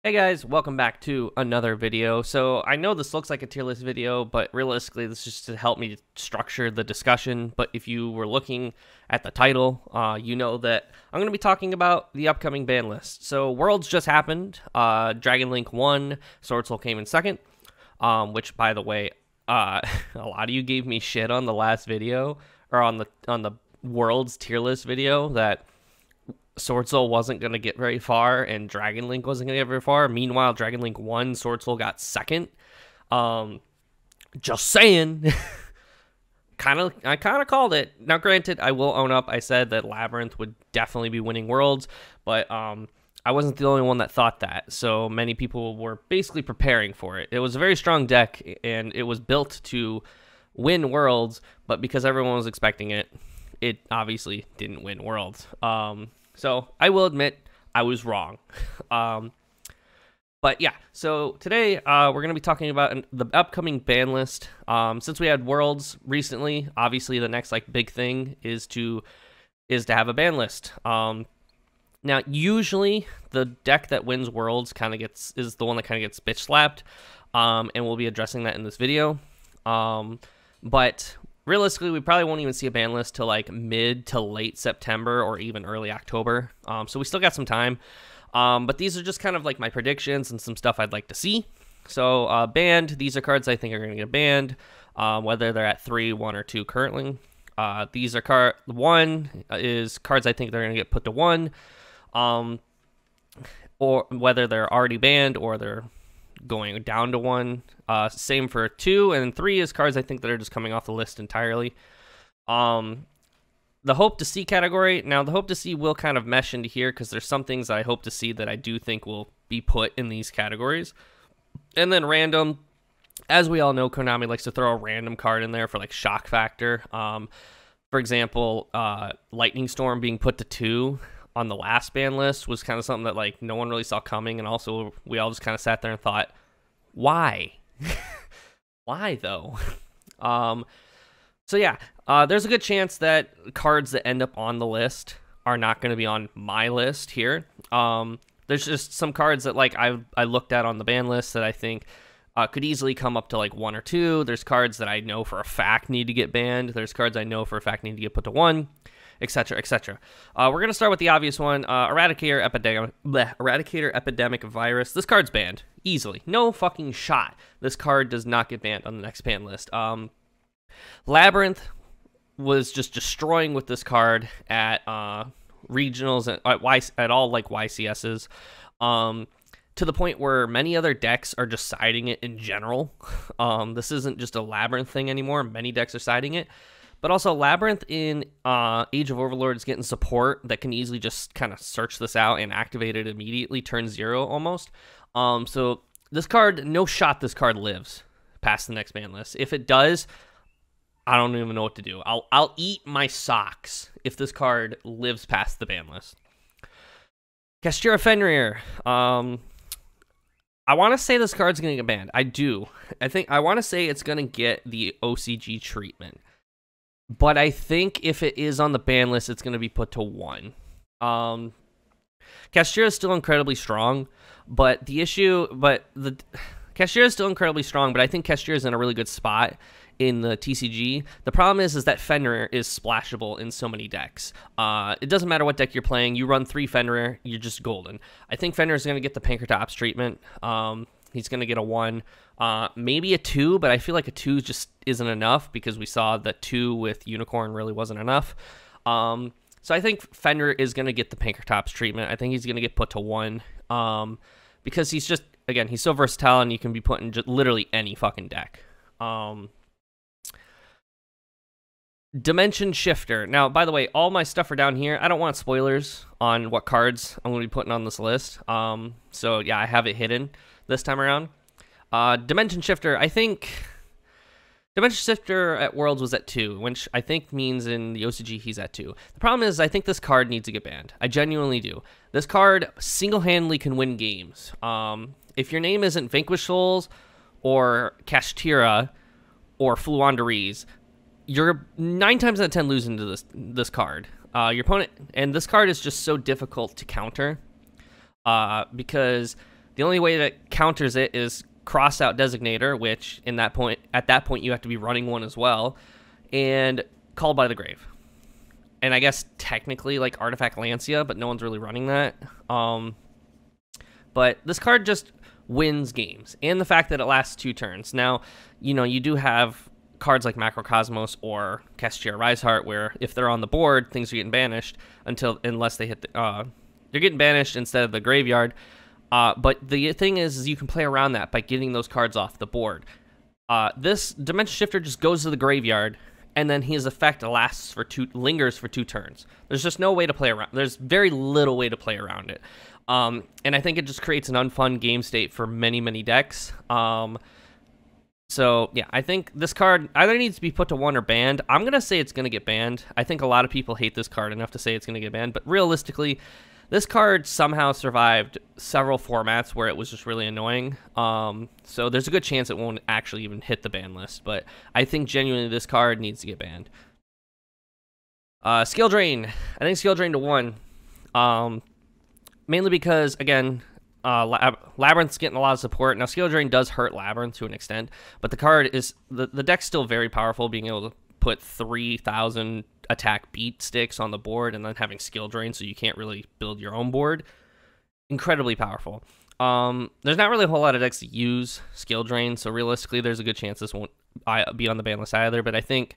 Hey guys, welcome back to another video. So I know this looks like a tier list video, but realistically this is just to help me structure the discussion. But if you were looking at the title, you know that I'm going to be talking about the upcoming ban list. So Worlds just happened. Dragon Link won, Sword Soul came in second, which by the way, a lot of you gave me shit on the last video, or on the Worlds tier list video, that Sword Soul wasn't going to get very far and Dragon Link wasn't going to get very far. Meanwhile, Dragon Link won, Sword Soul got second. Just saying. I kind of called it. Now, granted, I will own up. I said that Labyrinth would definitely be winning Worlds, but I wasn't the only one that thought that. So many people were basically preparing for it. It was a very strong deck, and it was built to win Worlds, but because everyone was expecting it, it obviously didn't win Worlds. So I will admit I was wrong. But yeah, so today we're going to be talking about the upcoming ban list. Since we had Worlds recently, obviously the next big thing is to have a ban list. Now usually the deck that wins Worlds is the one that kind of gets bitch slapped, and we'll be addressing that in this video. But realistically, we probably won't even see a ban list till mid to late September or even early October. So we still got some time. But these are just kind of my predictions and some stuff I'd like to see. So banned, these are cards I think are going to get banned, whether they're at 3, 1, or 2 currently. These are one is cards I think they're going to get put to 1, or whether they're already banned or they're going down to 1. Same for 2, and 3 is cards I think that are just coming off the list entirely. The hope to see category, now the hope to see will kind of mesh into here because there's some things that I hope to see that I do think will be put in these categories. And then random, as we all know, Konami likes to throw a random card in there for shock factor. For example, Lightning Storm being put to 2 on the last ban list was kind of something that no one really saw coming, and also we all just kind of sat there and thought, why? Why though? So yeah, there's a good chance that cards that end up on the list are not going to be on my list here. There's just some cards that I looked at on the ban list that I think could easily come up to 1 or 2. There's cards that I know for a fact need to get banned. There's cards I know for a fact need to get put to 1, etc., etc. We're going to start with the obvious one, Eradicator Epidemic Virus. This card's banned, easily. No fucking shot. This card does not get banned on the next ban list. Labyrinth was just destroying with this card at regionals and at all YCSs, to the point where many other decks are just siding it in general. This isn't just a Labyrinth thing anymore. Many decks are siding it. But also, Labyrinth in Age of Overlord is getting support that can easily just kind of search this out and activate it immediately, turn 0 almost. So this card, no shot this card lives past the next ban list. If it does, I don't even know what to do. I'll eat my socks if this card lives past the ban list. Kastira Fenrir. I want to say this card's going to get banned. I do. I want to say it's going to get the OCG treatment. But I think if it is on the ban list, it's going to be put to 1. Kastira is still incredibly strong, but Kastira is still incredibly strong, but I think Kastira is in a really good spot in the TCG. The problem is that Fenrir is splashable in so many decks. It doesn't matter what deck you're playing. You run 3 Fenrir, you're just golden. I think Fenrir is going to get the Pankratops treatment. He's going to get a 1, maybe a 2, but I feel like a 2 just isn't enough because we saw that 2 with Unicorn really wasn't enough. So I think Fenrir is going to get the Pankratops treatment. I think he's going to get put to 1, because he's just, again, he's so versatile and you can be put in just literally any fucking deck. Dimension Shifter. Now, by the way, all my stuff are down here. I don't want spoilers on what cards I'm going to be putting on this list. So yeah, I have it hidden this time around. Dimension Shifter, I think Dimension Shifter at Worlds was at 2, which I think means in the OCG he's at 2. The problem is I think this card needs to get banned. I genuinely do. This card single-handedly can win games. If your name isn't Vanquish Souls or Kashtira or Fluandereeze, you're 9 times out of 10 losing to this card. Your opponent, and this card is just so difficult to counter, because The only way that counters it is cross out Designator, which at that point you have to be running one as well, and Called by the Grave. And I guess technically like Artifact Lancia, but no one's really running that. But this card just wins games, and the fact that it lasts 2 turns. Now, you know, you do have cards like Macrocosmos or Cassiopeia Riseheart, where if they're on the board, things are getting banished unless they hit the they're getting banished instead of the graveyard. But the thing is you can play around that by getting those cards off the board. This Dimension Shifter just goes to the graveyard, and then his effect lingers for 2 turns. There's just no way to play around. There's very little way to play around it. And I think it just creates an unfun game state for many, many decks. So, yeah, I think this card either needs to be put to 1 or banned. I'm going to say it's going to get banned. I think a lot of people hate this card enough to say it's going to get banned. But realistically, this card somehow survived several formats where it was just really annoying. So there's a good chance it won't actually even hit the ban list. But I think genuinely this card needs to get banned. Skill Drain. I think Skill Drain to 1. Mainly because, again, Labyrinth's getting a lot of support. Now, Skill Drain does hurt Labyrinth to an extent, but the card is the deck's still very powerful, being able to put 3,000 attack beat sticks on the board and then having Skill Drain, so you can't really build your own board. Incredibly powerful. There's not really a whole lot of decks that use Skill Drain, so realistically, there's a good chance this won't be on the ban list either. But I think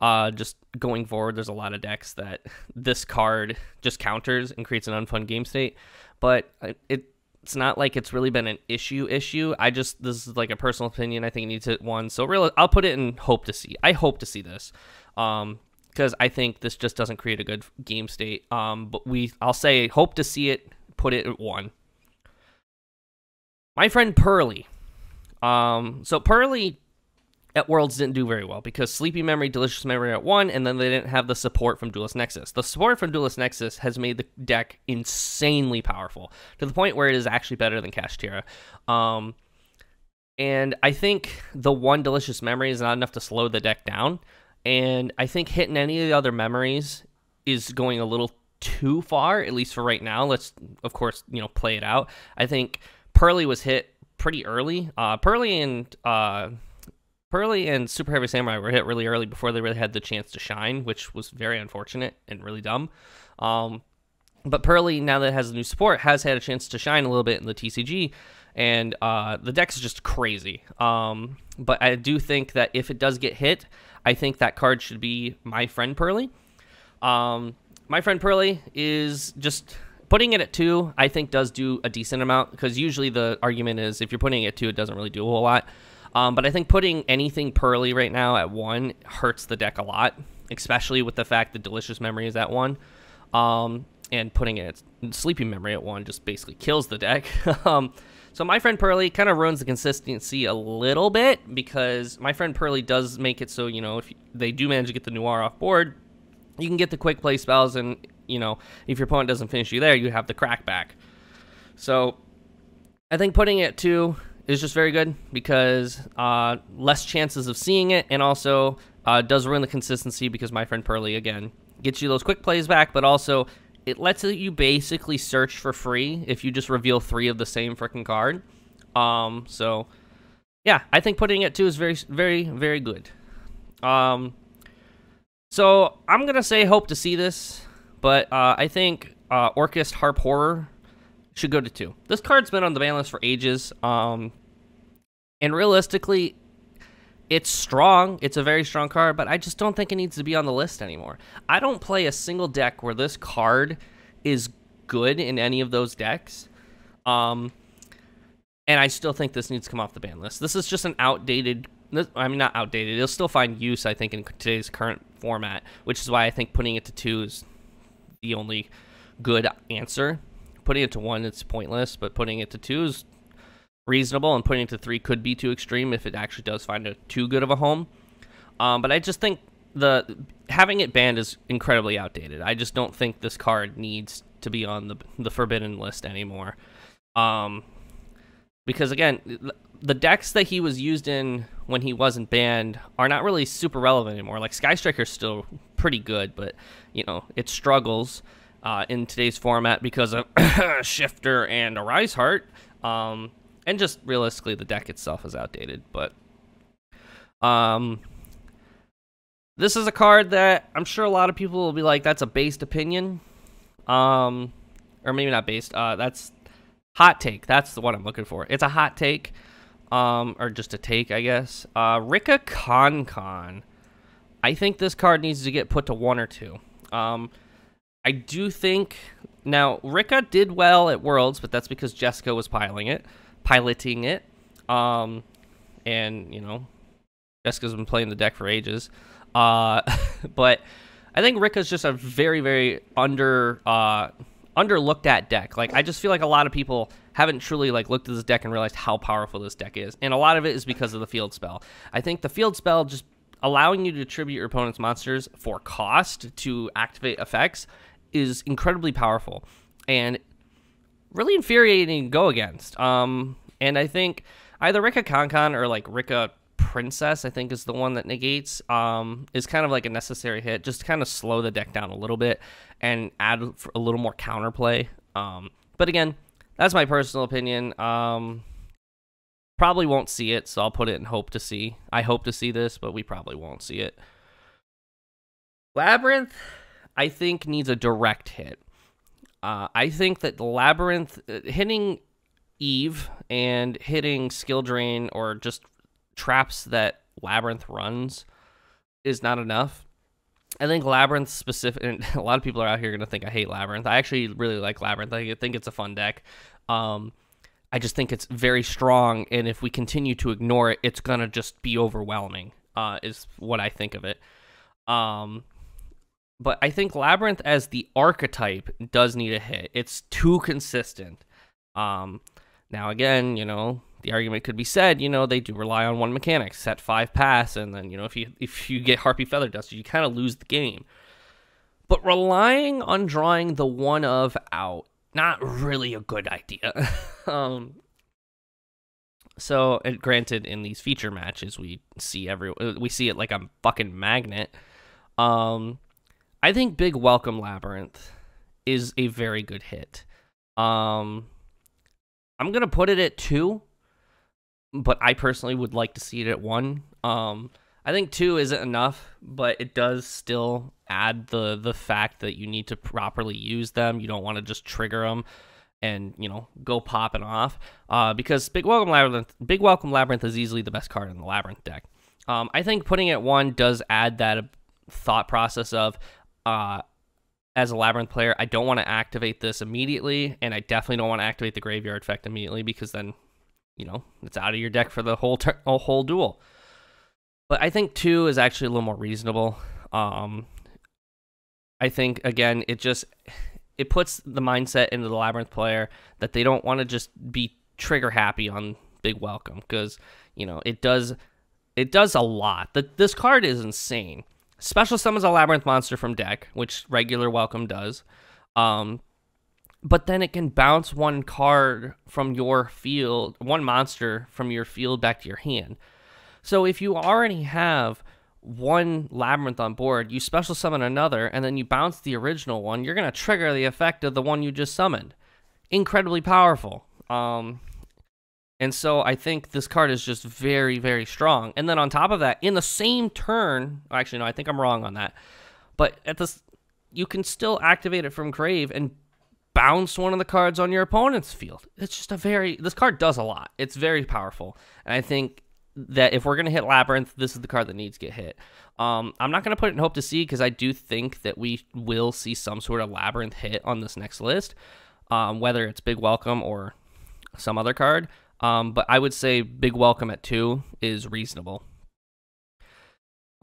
just going forward, there's a lot of decks that this card just counters and creates an unfun game state. But it's not like it's really been an issue. This is like a personal opinion. I think it needs to hit 1. So really, I'll put it in hope to see. I hope to see this. Because I think this just doesn't create a good game state. But I'll say hope to see it, put it at 1. My friend Pearly. So Pearly at Worlds didn't do very well because Sleepy Memory, Delicious Memory at 1, and then they didn't have the support from Duelist Nexus. The support from Duelist Nexus has made the deck insanely powerful to the point where it is actually better than Cassiopeia. And I think the 1 Delicious Memory is not enough to slow the deck down. And I think hitting any of the other memories is going a little too far, at least for right now. Let's, of course, play it out. I think Pearly was hit pretty early. Pearly and Super Heavy Samurai were hit really early before they really had the chance to shine, which was very unfortunate and really dumb. But Pearly, now that it has the new support, has had a chance to shine a little bit in the TCG, and the deck is just crazy. But I do think that if it does get hit, I think that card should be My Friend Pearly. My Friend Pearly is just... Putting it at 2, I think, does do a decent amount, because usually the argument is if you're putting it at 2, it doesn't really do a whole lot. But I think putting anything Pearly right now at 1 hurts the deck a lot, especially with the fact that Delicious Memory is at 1. And putting it at Sleepy Memory at 1 just basically kills the deck. So My Friend Pearly kind of ruins the consistency a little bit, because My Friend Pearly does make it so, if they do manage to get the Noir off board, you can get the quick play spells, and, if your opponent doesn't finish you there, you have the crackback. So I think putting it at 2 is just very good, because less chances of seeing it, and also does ruin the consistency, because My Friend Pearly, again, gets you those quick plays back, but also it lets you basically search for free if you just reveal 3 of the same freaking card. So yeah, I think putting it at 2 is very, very, very good. So I'm gonna say hope to see this, but I think Orchest Harp Horror should go to 2. This card's been on the ban list for ages, and realistically, it's strong. It's a very strong card, but I just don't think it needs to be on the list anymore. I don't play a single deck where this card is good in any of those decks, and I still think this needs to come off the ban list. This is just an outdated... I mean, not outdated. It'll still find use, I think, in today's current format, which is why I think putting it to 2 is the only good answer. Putting it to 1, it's pointless, but putting it to 2 is reasonable, and putting it to 3 could be too extreme if it actually does find it too good of a home. But I just think having it banned is incredibly outdated. I just don't think this card needs to be on the forbidden list anymore. Because, again, the decks that he was used in when he wasn't banned are not really super relevant anymore. Like, Sky Striker's still pretty good, but, it struggles in today's format because of Shifter and a Riseheart. And just realistically, the deck itself is outdated. But this is a card that I'm sure a lot of people will be like, that's a based opinion. Or maybe not based. That's hot take. That's the one I'm looking for. It's a hot take. Or just a take, I guess. Rika Con. I think this card needs to get put to 1 or 2. I do think... Now, Rika did well at Worlds, but that's because Jessica was piloting it. And, you know, Jessica's been playing the deck for ages. But I think Rika's just a very, very underlooked at deck. Like, I just feel like a lot of people haven't truly like looked at this deck and realized how powerful this deck is. And a lot of it is because of the field spell. I think the field spell just allowing you to tribute your opponent's monsters for cost to activate effects is incredibly powerful and really infuriating to go against. And I think either Rika Con or like Rika Princess, I think is the one that negates, is kind of like a necessary hit, just to kind of slow the deck down a little bit and add a little more counterplay. But again, that's my personal opinion. Probably won't see it, so I'll put it in hope to see. I hope to see this, but we probably won't see it. Labyrinth, I think, needs a direct hit. I think that the Labyrinth, hitting Eve and hitting Skill Drain or just traps that Labyrinth runs is not enough. I think Labyrinth specific, and a lot of people are out here going to think I hate Labyrinth. I actually really like Labyrinth. I think it's a fun deck. I just think it's very strong, and if we continue to ignore it, it's going to just be overwhelming, is what I think of it. But I think Labyrinth as the archetype does need a hit. It's too consistent. Now, again, you know, the argument could be said, you know, they do rely on one mechanic, set 5 pass, and then, you know, if you get Harpy Feather Duster, you kind of lose the game. But relying on drawing the 1-of out, not really a good idea. So, and granted, in these feature matches, we see it like a fucking magnet. I think Big Welcome Labyrinth is a very good hit. I'm gonna put it at 2, but I personally would like to see it at 1. I think 2 isn't enough, but it does still add the fact that you need to properly use them. You don't want to just trigger them and, you know, go popping off. Because Big Welcome Labyrinth is easily the best card in the Labyrinth deck. I think putting it at 1 does add that thought process of, as a Labyrinth player, I don't want to activate this immediately, and I definitely don't want to activate the Graveyard effect immediately because then, you know, it's out of your deck for the whole duel. But I think 2 is actually a little more reasonable. I think, again, it puts the mindset into the Labyrinth player that they don't want to just be trigger happy on Big Welcome because, you know, it does a lot. This card is insane. Special summons a Labyrinth monster from deck, which regular Welcome does. But then it can bounce one card from your field, one monster from your field back to your hand. So if you already have one Labyrinth on board, you special summon another, and then you bounce the original one, you're going to trigger the effect of the one you just summoned. Incredibly powerful. And so I think this card is just very, very strong. And then on top of that, in the same turn, actually, no, I think I'm wrong on that. But you can still activate it from grave and bounce one of the cards on your opponent's field. It's just this card does a lot. It's very powerful. And I think that if we're going to hit Labyrinth, this is the card that needs to get hit. I'm not going to put it in hope to see because I do think that we will see some sort of Labyrinth hit on this next list, whether it's Big Welcome or some other card. But I would say Big Welcome at 2 is reasonable.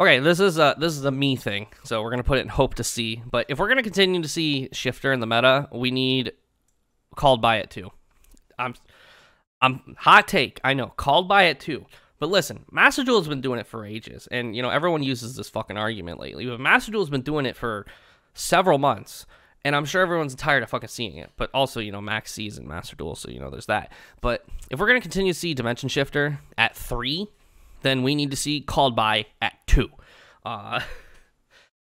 Okay, this is a me thing, so we're going to put it in hope to see. But if we're going to continue to see Shifter in the meta, we need Called By at 2. I'm hot take, I know, Called By at 2. But listen, Master Duel's been doing it for ages, and, you know, everyone uses this fucking argument lately. But Master Duel's been doing it for several months, and I'm sure everyone's tired of fucking seeing it. But also, you know, Max sees in Master Duel, so, you know, there's that. But if we're going to continue to see Dimension Shifter at 3, then we need to see Called By at 2.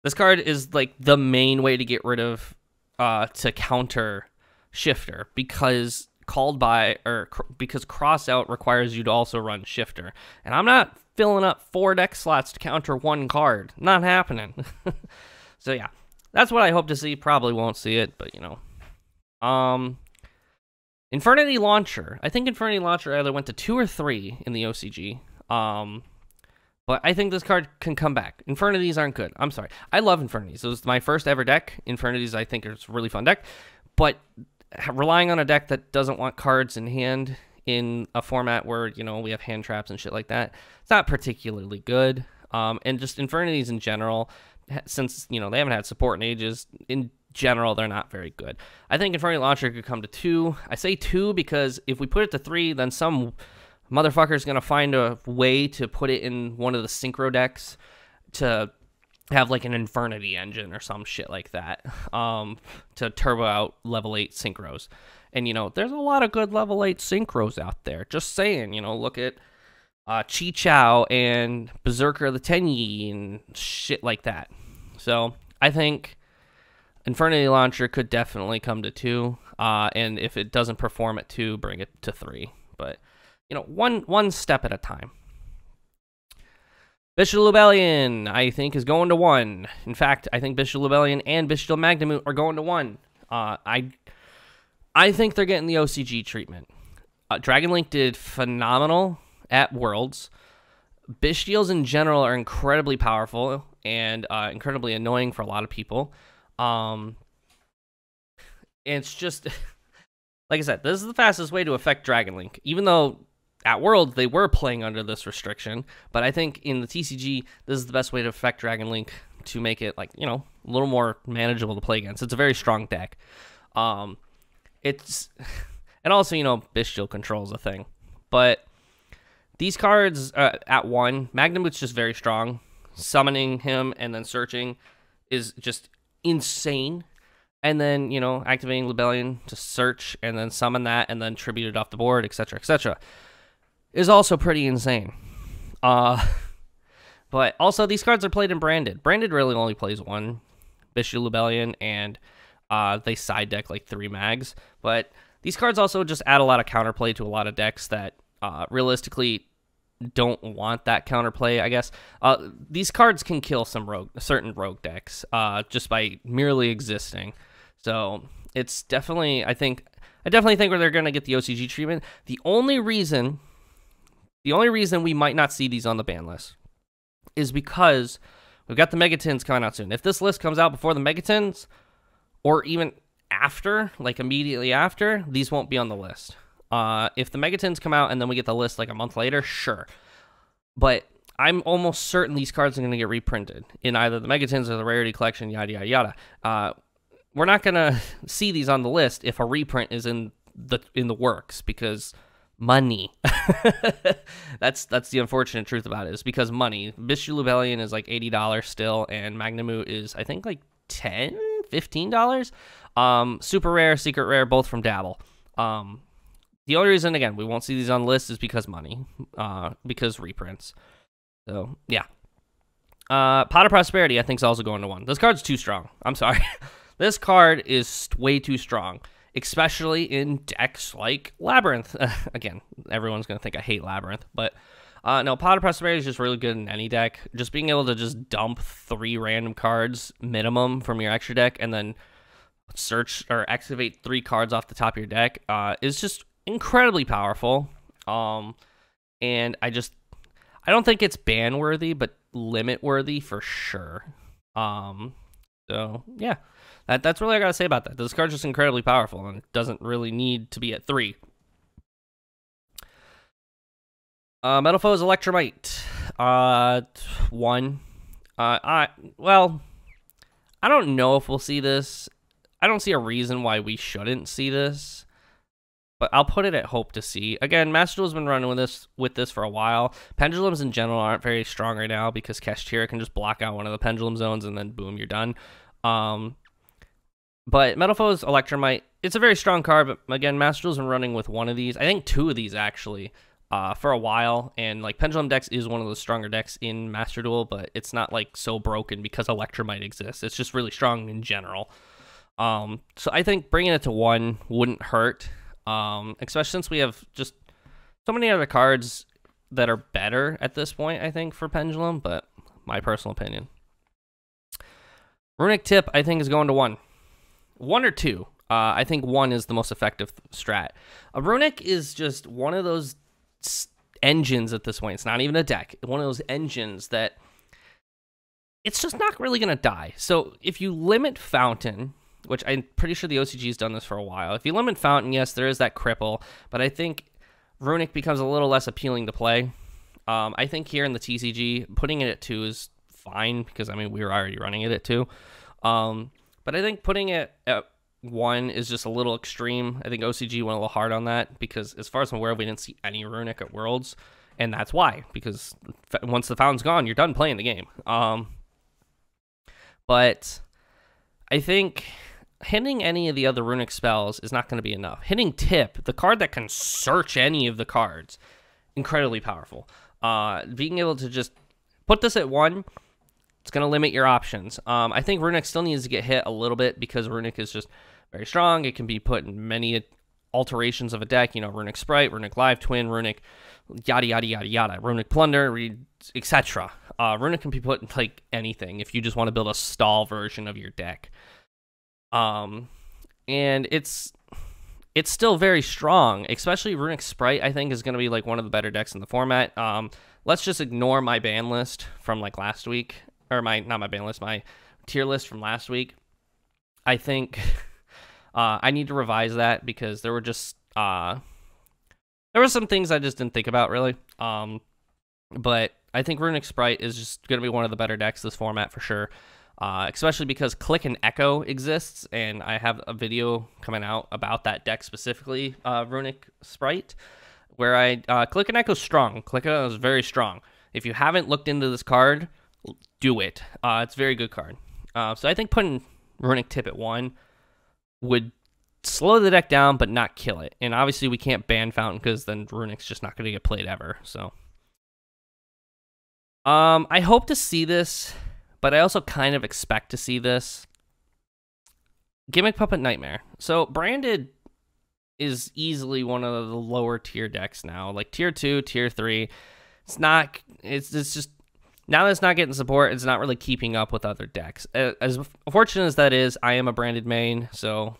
This card is, like, the main way to get rid of, to counter Shifter, because called by, or because cross out requires you to also run shifter. And I'm not filling up 4 deck slots to counter 1 card. Not happening. So yeah, that's what I hope to see. Probably won't see it, but you know. Infernity Launcher. I think Infernity Launcher either went to 2 or 3 in the OCG. But I think this card can come back. Infernities aren't good. I'm sorry. I love Infernities. It was my first ever deck. Infernities, I think, is a really fun deck. But relying on a deck that doesn't want cards in hand in a format where, you know, we have hand traps and shit like that, it's not particularly good. And just Infernities in general, since, you know, they haven't had support in ages, in general, they're not very good. I think Infernity Launcher could come to 2. I say 2 because if we put it to 3, then some motherfucker's going to find a way to put it in one of the synchro decks to have like an Infernity engine or some shit like that, to turbo out level 8 synchros. And, you know, there's a lot of good level 8 synchros out there. Just saying, you know, look at Chi Chow and Berserker of the Tenyi and shit like that. So I think Infernity Launcher could definitely come to 2. And if it doesn't perform at 2, bring it to 3. But, you know, one step at a time. Bishop Lubellion, I think, is going to 1. In fact, I think Bishop Lubellion and Bishop Magnamut are going to 1. I think they're getting the OCG treatment. Dragon Link did phenomenal at Worlds. Bishiels in general are incredibly powerful and incredibly annoying for a lot of people. It's just, like I said, this is the fastest way to affect Dragon Link, even though at Worlds they were playing under this restriction. But I think in the TCG, this is the best way to affect Dragon Link to make it, like, you know, a little more manageable to play against. It's a very strong deck. It's, and also, you know, Bestial controls a thing. But these cards at 1, Magnamut's just very strong. Summoning him and then searching is just insane. And then, you know, activating Lubellion to search and then summon that and then tribute it off the board, etc., etc., is also pretty insane. But also, these cards are played in Branded. Branded really only plays 1 Bishop Lubellion, and they side deck like 3 mags. But these cards also just add a lot of counterplay to a lot of decks that realistically don't want that counterplay, I guess. These cards can kill some certain rogue decks just by merely existing. So it's definitely, I definitely think they're going to get the OCG treatment. The only reason we might not see these on the ban list is because we've got the Megatins coming out soon. If this list comes out before the Megatins, or even after, like immediately after, these won't be on the list. If the Megatins come out and then we get the list like a month later, sure. But I'm almost certain these cards are going to get reprinted in either the Megatins or the Rarity Collection, yada, yada, yada. We're not going to see these on the list if a reprint is in the works, because money. That's the unfortunate truth about it, is because money. Bishop Lubellion is like $80 still, and Magnamut is, I think, like $10, $15. Super rare, secret rare, both from Dabble. The only reason, again, we won't see these on the list is because money, because reprints. So, yeah. Pot of Prosperity, I think, is also going to 1. This card's too strong. I'm sorry. This card is way too strong, especially in decks like Labyrinth. Again, everyone's going to think I hate Labyrinth, but no, Pot of Prosperity is just really good in any deck. Just being able to just dump 3 random cards minimum from your extra deck and then search or activate 3 cards off the top of your deck is just incredibly powerful. And I don't think it's ban worthy, but limit worthy for sure. So yeah, that's really all I gotta say about that. This card's just incredibly powerful and it doesn't really need to be at 3. Metal Foes Electromite, 1. Well, I don't know if we'll see this. I don't see a reason why we shouldn't see this, but I'll put it at hope to see. Again, Master Duel's been running with this for a while. Pendulums in general aren't very strong right now because Kashtira can just block out one of the pendulum zones and then boom, you're done. But Metal Foes Electromite, it's a very strong card, but again, Master Duel's been running with 1 of these. I think 2 of these actually for a while, and like Pendulum Decks is one of the stronger decks in Master Duel, but it's not like so broken because Electromite exists. It's just really strong in general. So I think bringing it to 1 wouldn't hurt. Especially since we have just so many other cards that are better at this point, I think, for Pendulum, but my personal opinion. Runic Tip, I think, is going to 1. 1 or 2. I think 1 is the most effective strat. A Runic is just one of those engines at this point. It's not even a deck. One of those engines that it's just not really going to die. So if you limit Fountain, which I'm pretty sure the OCG's done this for a while. If you limit Fountain, yes, there is that cripple, but I think Runic becomes a little less appealing to play. I think here in the TCG, putting it at 2 is fine, because, I mean, we were already running it at 2. But I think putting it at 1 is just a little extreme. I think OCG went a little hard on that, because as far as I'm aware, we didn't see any Runic at Worlds, and that's why, because once the Fountain's gone, you're done playing the game. But I think hitting any of the other Runic spells is not going to be enough. Hitting Tip, the card that can search any of the cards, incredibly powerful. Being able to just put this at 1, it's going to limit your options. I think Runic still needs to get hit a little bit, because Runic is just very strong. It can be put in many alterations of a deck, Runic Sprite, Runic Live Twin, Runic yada, yada, yada, yada, Runic Plunder, etc. Runic can be put in, like, anything if you just want to build a stall version of your deck. And it's still very strong, especially Runic Sprite, I think, is going to be, like, one of the better decks in the format. Let's just ignore my ban list from, like, last week, or not my ban list, my tier list from last week. I think I need to revise that, because there were just there were some things I just didn't think about, really. But I think Runic Sprite is just going to be one of the better decks this format for sure. Especially because Click and Echo exists, and I have a video coming out about that deck specifically, Runic Sprite, where Click and Echo's strong. Click and Echo is very strong. If you haven't looked into this card, do it. It's a very good card. So I think putting Runic Tip at 1 would slow the deck down, but not kill it. And obviously we can't ban Fountain, because then Runic's just not going to get played ever. So I hope to see this, but I also kind of expect to see this. Gimmick Puppet Nightmare. So Branded is easily one of the lower tier decks now, like tier 2, tier 3. It's just, now that it's not getting support, it's not really keeping up with other decks. As fortunate as that is, I am a Branded main, so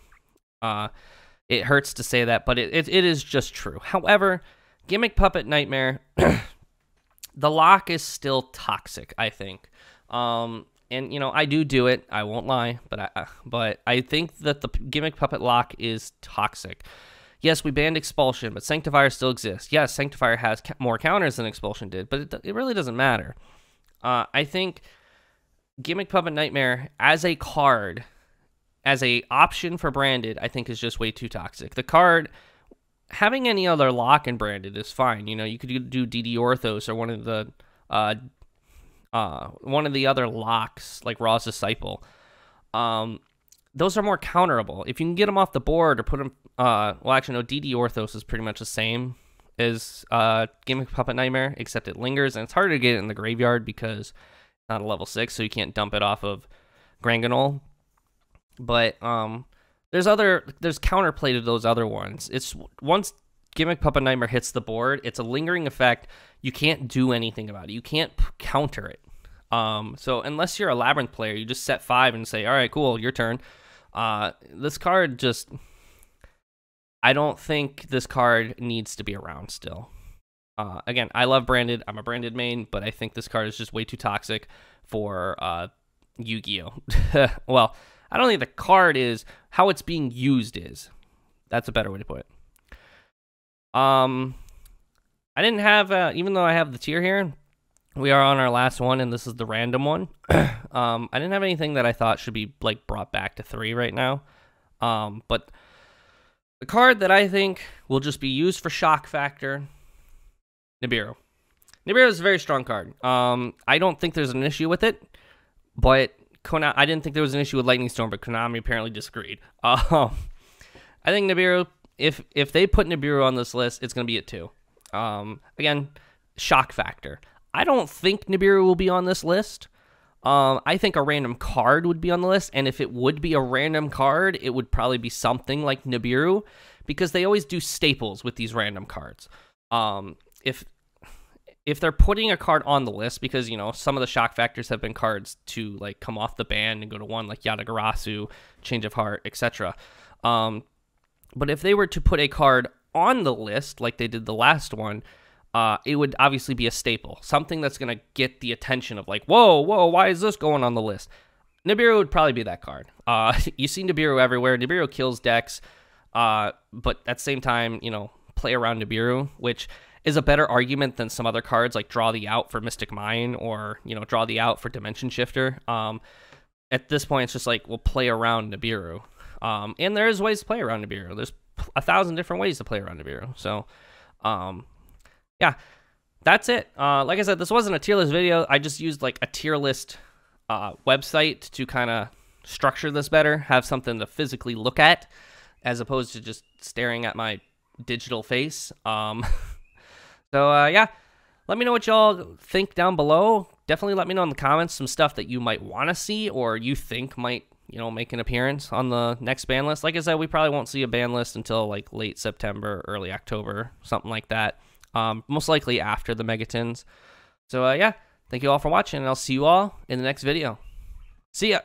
it hurts to say that, but it is just true. However, Gimmick Puppet Nightmare, the lock is still toxic, I think. And, I do it, I won't lie, but I think that the Gimmick Puppet lock is toxic. Yes, we banned Expulsion, but Sanctifier still exists. Yes, Sanctifier has more counters than Expulsion did, but it really doesn't matter. I think Gimmick Puppet Nightmare as a card, as a option for Branded, I think is just way too toxic. The card, having any other lock in Branded is fine. You could do DD Orthos or one of the other locks, like Raw's Disciple. Those are more counterable. If you can get them off the board or put them, well, actually, no, DD Orthos is pretty much the same as Gimmick Puppet Nightmare, except it lingers, and it's harder to get it in the graveyard because it's not a level 6, so you can't dump it off of Granganol. But there's counterplay to those other ones. It's once Gimmick Puppet Nightmare hits the board, it's a lingering effect. You can't do anything about it. You can't counter it. So unless you're a Labyrinth player, you just set 5 and say, all right, cool, your turn. This card just, I don't think this card needs to be around still. Again, I love Branded. I'm a Branded main, but I think this card is just way too toxic for Yu-Gi-Oh! Well, I don't think the card is, how it's being used is. That's a better way to put it. I didn't have, even though I have the tier here, we are on our last one, and this is the random one. I didn't have anything that I thought should be, like, brought back to 3 right now. But the card that I think will just be used for shock factor, Nibiru. Nibiru is a very strong card. I don't think there's an issue with it, but I didn't think there was an issue with Lightning Storm, but Konami apparently disagreed. I think Nibiru, if they put Nibiru on this list, it's going to be at 2. Again, shock factor. I don't think Nibiru will be on this list. I think a random card would be on the list, and if it would be a random card, it would probably be something like Nibiru, because they always do staples with these random cards. If they're putting a card on the list, because, you know, some of the shock factors have been cards to, like, come off the ban and go to 1, like Yatagarasu, Change of Heart, etc. But if they were to put a card on the list, like they did the last one, it would obviously be a staple. Something that's going to get the attention of, like, whoa, why is this going on the list? Nibiru would probably be that card. You see Nibiru everywhere. Nibiru kills decks, but at the same time, you know, play around Nibiru, which is a better argument than some other cards like Draw the Out for Mystic Mine, or, you know, Draw the Out for Dimension Shifter. At this point, it's just like, we'll play around Nibiru. And there is ways to play around Nibiru. There's 1,000 different ways to play around Nibiru. So, yeah, that's it. Like I said, this wasn't a tier list video. I just used like a tier list website to kind of structure this better, have something to physically look at, as opposed to just staring at my digital face. So, yeah, let me know what y'all think down below. Definitely let me know in the comments some stuff that you might want to see, or you think might, you know, make an appearance on the next ban list. Like I said, we probably won't see a ban list until like late September, early October, something like that. Most likely after the Megatins. So, yeah, thank you all for watching, and I'll see you all in the next video. See ya!